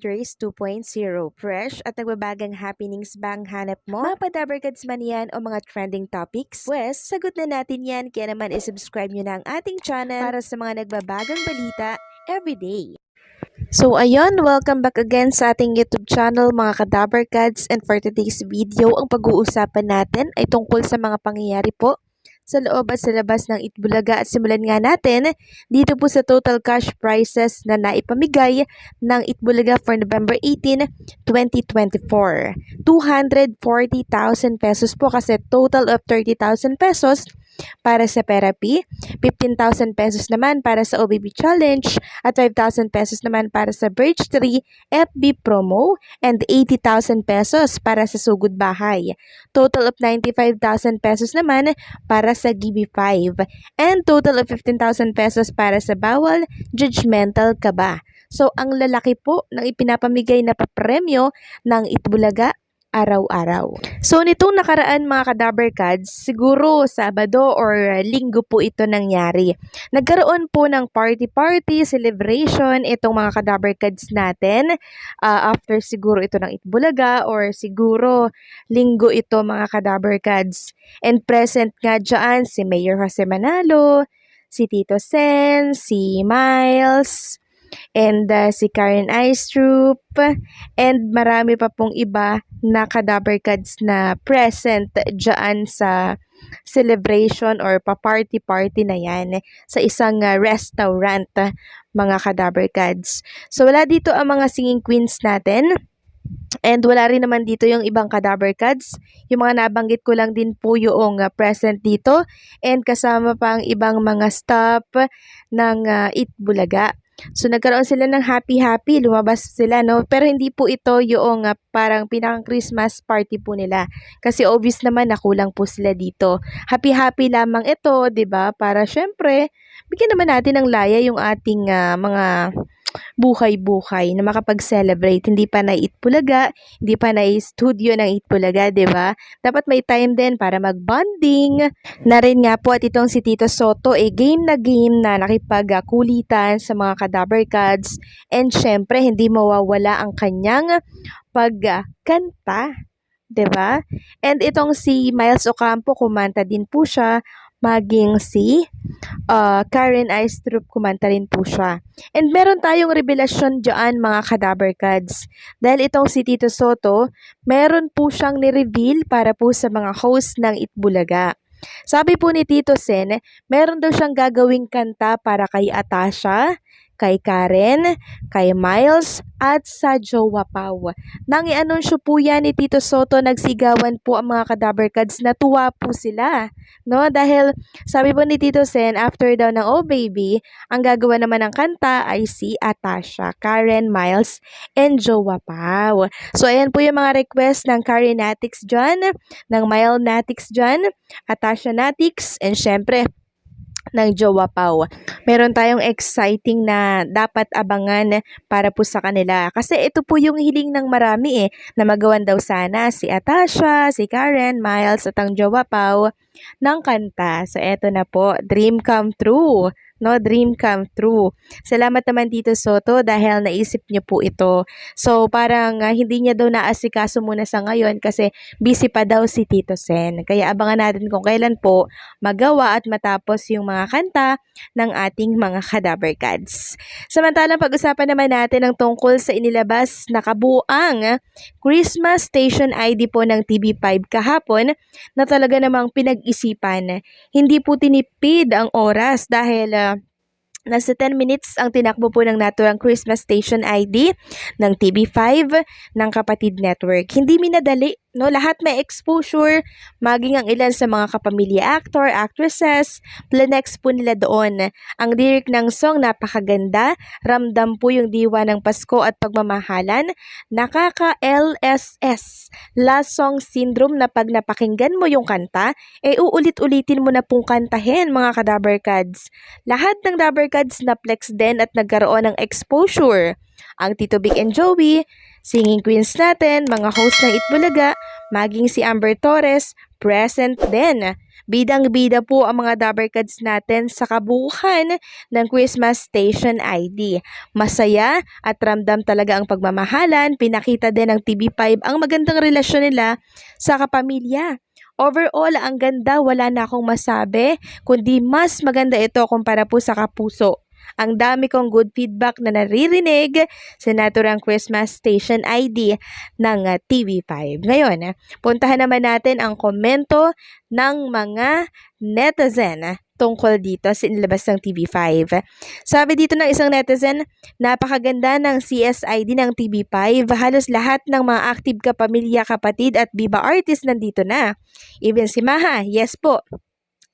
Race 2.0. Fresh at nagbabagang happenings bang hanap mo? Mga padabarkads man yan o mga trending topics? Pwes, sagot na natin yan. Kaya naman isubscribe nyo na ang ating channel para sa mga nagbabagang balita everyday. So ayun, welcome back again sa ating YouTube channel mga kadabarkads, and for today's video, ang pag-uusapan natin ay tungkol sa mga pangyayari po sa loob at sa labas ng Itbulaga, at simulan nga natin dito po sa total cash prizes na naipamigay ng Itbulaga for November 18, 2024. 240,000 pesos po kasi total of 30,000 pesos para sa therapy, 15,000 pesos naman para sa OBB Challenge, at 5,000 pesos naman para sa Birch Tree FB promo, and 80,000 pesos para sa Sugod Bahay. Total of 95,000 pesos naman para sa GB5, and total of 15,000 pesos para sa Bawal Judgmental Ka Ba. So, ang lalaki po ng ipinapamigay na papremyo ng Itbulaga araw-araw. So, nitong nakaraan mga kadabarkads, siguro Sabado or Linggo po ito nangyari. Nagkaroon po ng party-party, celebration itong mga kadabarkads natin. After siguro ito ng Itbulaga or siguro Linggo ito mga kadabarkads. And present nga dyan si Mayor Jose Manalo, si Tito Sen, si Miles, and si Karen Aistrup, and marami pa pong iba na kadabarkads na present dyan sa celebration or pa-party-party na yan sa isang restaurant mga kadabarkads. So wala dito ang mga singing queens natin. And wala rin naman dito yung ibang kadabarkads. Yung mga nabanggit ko lang din po yung present dito. And kasama pa ang ibang mga staff ng Itbulaga. So nagkaroon sila ng happy-happy, lumabas sila, no? Pero hindi po ito yung parang pinaka-Christmas party po nila. Kasi obvious naman na kulang po sila dito. Happy-happy lamang ito, 'di ba? Para syempre, bigyan naman natin ng laya yung ating mga buhay-buhay na makapag-celebrate. Hindi pa na Itbulaga, hindi pa na studio ng Itbulaga, 'di ba? Dapat may time din para mag-bonding. Na rin nga po at itong si Tito Soto game na nakipagkulitan sa mga kadabarkads, and syempre hindi mawawala ang kanyang pagkanta, 'di ba? And itong si Miles Ocampo, kumanta din po siya, maging si Karen Aistrup, kumanta rin po siya. And meron tayong revelasyon dyan mga kadabarkads. Dahil itong si Tito Soto, meron po siyang ni-reveal para po sa mga host ng Itbulaga. Sabi po ni Tito Sen, meron daw siyang gagawing kanta para kay Atasha, kay Karen, kay Miles, at sa Jowa Pau. Nang i-anunsyo po yan ni Tito Soto, nagsigawan po ang mga kadabarkads, natuwa po sila. No? Dahil sabi po ni Tito Sen, after daw ng Oh Baby, ang gagawa naman ng kanta ay si Atasha, Karen, Miles, and Jowa Pau. So ayan po yung mga request ng Karen Natics dyan, ng Miles Natics dyan, Atasha Natics, and syempre ng Jowa Pau. Meron tayong exciting na dapat abangan para po sa kanila. Kasi ito po yung hiling ng marami na magawan daw sana si Atasha, si Karen, Miles, at ang Jowa Pau ng kanta. So eto na po, dream come true. No, dream come true. Salamat naman Tito Soto dahil naisip niyo po ito. So parang hindi niya daw naasikaso muna sa ngayon kasi busy pa daw si Tito Sen. Kaya abangan natin kung kailan po magawa at matapos yung mga kanta ng ating mga kadabarkads. Samantalang pag-usapan naman natin ang tungkol sa inilabas na kabuuang Christmas Station ID po ng TV5 kahapon na talaga namang pinag-isipan. Hindi po tinipid ang oras dahil nasa 10 minutes ang tinakbo po ng naturang Christmas Station ID ng TV5 ng Kapatid Network. Hindi minadali, no? Lahat may exposure, maging ang ilan sa mga kapamilya actor, actresses, planex po nila doon. Ang lyric ng song napakaganda, ramdam po yung diwa ng Pasko at pagmamahalan, nakaka-LSS. Last song syndrome na pag napakinggan mo yung kanta, uulit-ulitin mo na pong kantahin mga kadabarkads. Lahat ng dabarkads na flex din at nagkaroon ng exposure. Ang Tito Vic and Joey, singing queens natin, mga host ng Itbulaga, maging si Amber Torres, present din. Bidang-bida po ang mga Dabarkads natin sa kabuuan ng Christmas Station ID. Masaya at ramdam talaga ang pagmamahalan. Pinakita din ng TV5 ang magandang relasyon nila sa kapamilya. Overall, ang ganda, wala na akong masabi, kundi mas maganda ito kumpara po sa Kapuso. Ang dami kong good feedback na naririnig sa naturang Christmas Station ID ng TV5. Ngayon, puntahan naman natin ang komento ng mga netizen tungkol dito sa inilabas ng TV5. Sabi dito ng isang netizen, napakaganda ng CSID ng TV5. Halos lahat ng mga active kapamilya, kapatid at Viva artist nandito na. Even si Maha, yes po.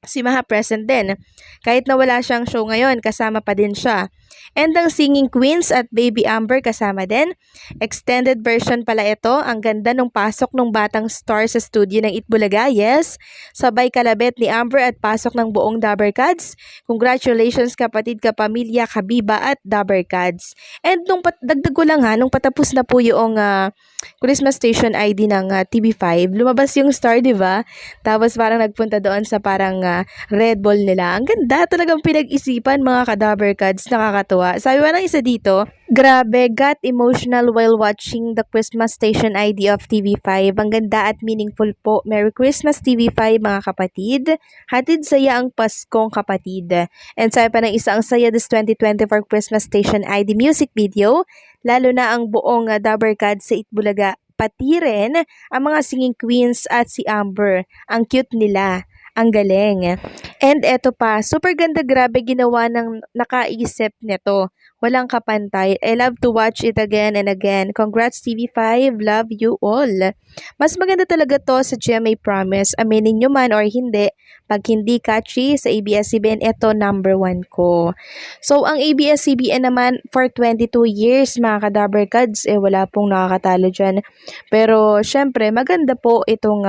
Si Maha present din. Kahit na wala siyang show ngayon, kasama pa din siya. And ang Singing Queens at Baby Amber kasama din. Extended version pala ito. Ang ganda nung pasok ng batang star sa studio ng Itbulaga, yes. Sabay kalabit ni Amber at pasok ng buong Dabarkads. Congratulations kapatid, kapamilya, kabiba at Dabarkads. And nung dagdag ko lang nung patapos na po yung Christmas Station ID ng TV5, lumabas yung star, di ba? Tapos parang nagpunta doon sa parang Red Bull nila. Ang ganda talagang pinag-isipan mga ka-Dabarkads, nakakatuwa. Sabi ba ng isa dito, grabe, got emotional while watching the Christmas Station ID of TV5. Ang ganda at meaningful po. Merry Christmas TV5 mga kapatid. Hatid saya ang Paskong kapatid. And sabi pa ng isa, ang saya this 2024 Christmas Station ID music video. Lalo na ang buong Dabarkads sa Itbulaga. Pati rin ang mga Singing Queens at si Amber. Ang cute nila. Ang galing. And eto pa, super ganda, grabe ginawa ng nakaisip nito. Walang kapantay. I love to watch it again and again. Congrats TV5, love you all. Mas maganda talaga to sa GMA Promise. Aminin nyo man or hindi, pag hindi catchy sa ABS-CBN, ito number 1 ko. So, ang ABS-CBN naman for 22 years, mga ka-Dabarkads, wala pong nakakatalo dyan. Pero, syempre, maganda po itong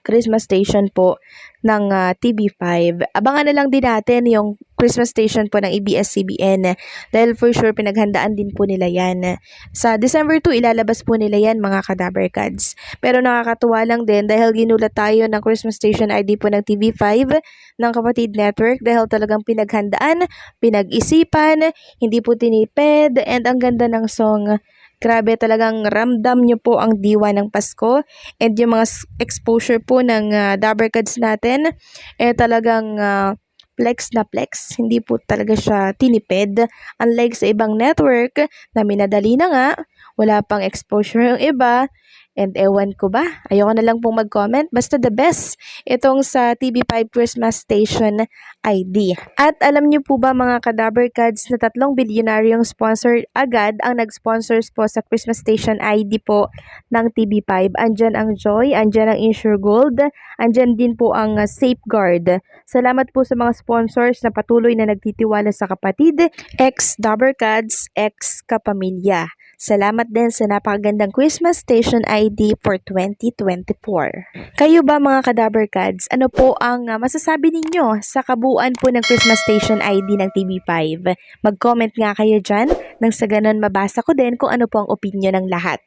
Christmas Station po ng TV5. Abangan na lang din natin yung Christmas Station po ng ABS-CBN dahil for sure pinaghandaan din po nila yan. Sa December 2, ilalabas po nila yan mga ka-Dabarkads. Pero nakakatuwa lang din dahil ginulat tayo ng Christmas Station ID po ng TV5 ng Kapatid Network dahil talagang pinaghandaan, pinag-isipan, hindi po tinipid, and ang ganda ng song. Grabe, talagang ramdam nyo po ang diwa ng Pasko, and yung mga exposure po ng Dabarkads natin, talagang flex na flex. Hindi po talaga siya tinipid. Unlike sa ibang network na minadali na nga, wala pang exposure yung iba. And ewan ko ba, ayoko na lang pong mag-comment. Basta the best itong sa TV5 Christmas Station ID. At alam niyo po ba mga ka-Dabarkads na 3 bilyonaryong sponsor agad ang nag-sponsors po sa Christmas Station ID po ng TV5. Andyan ang Joy, andyan ang Insure Gold, andyan din po ang Safeguard. Salamat po sa mga sponsors na patuloy na nagtitiwala sa kapatid, ex-Dabarkads, ex-kapamilya. Salamat din sa napakagandang Christmas Station ID for 2024. Kayo ba mga ka-Dabarkads, ano po ang masasabi ninyo sa kabuuan po ng Christmas Station ID ng TV5? Mag-comment nga kayo dyan nang sa ganun mabasa ko din kung ano po ang opinion ng lahat.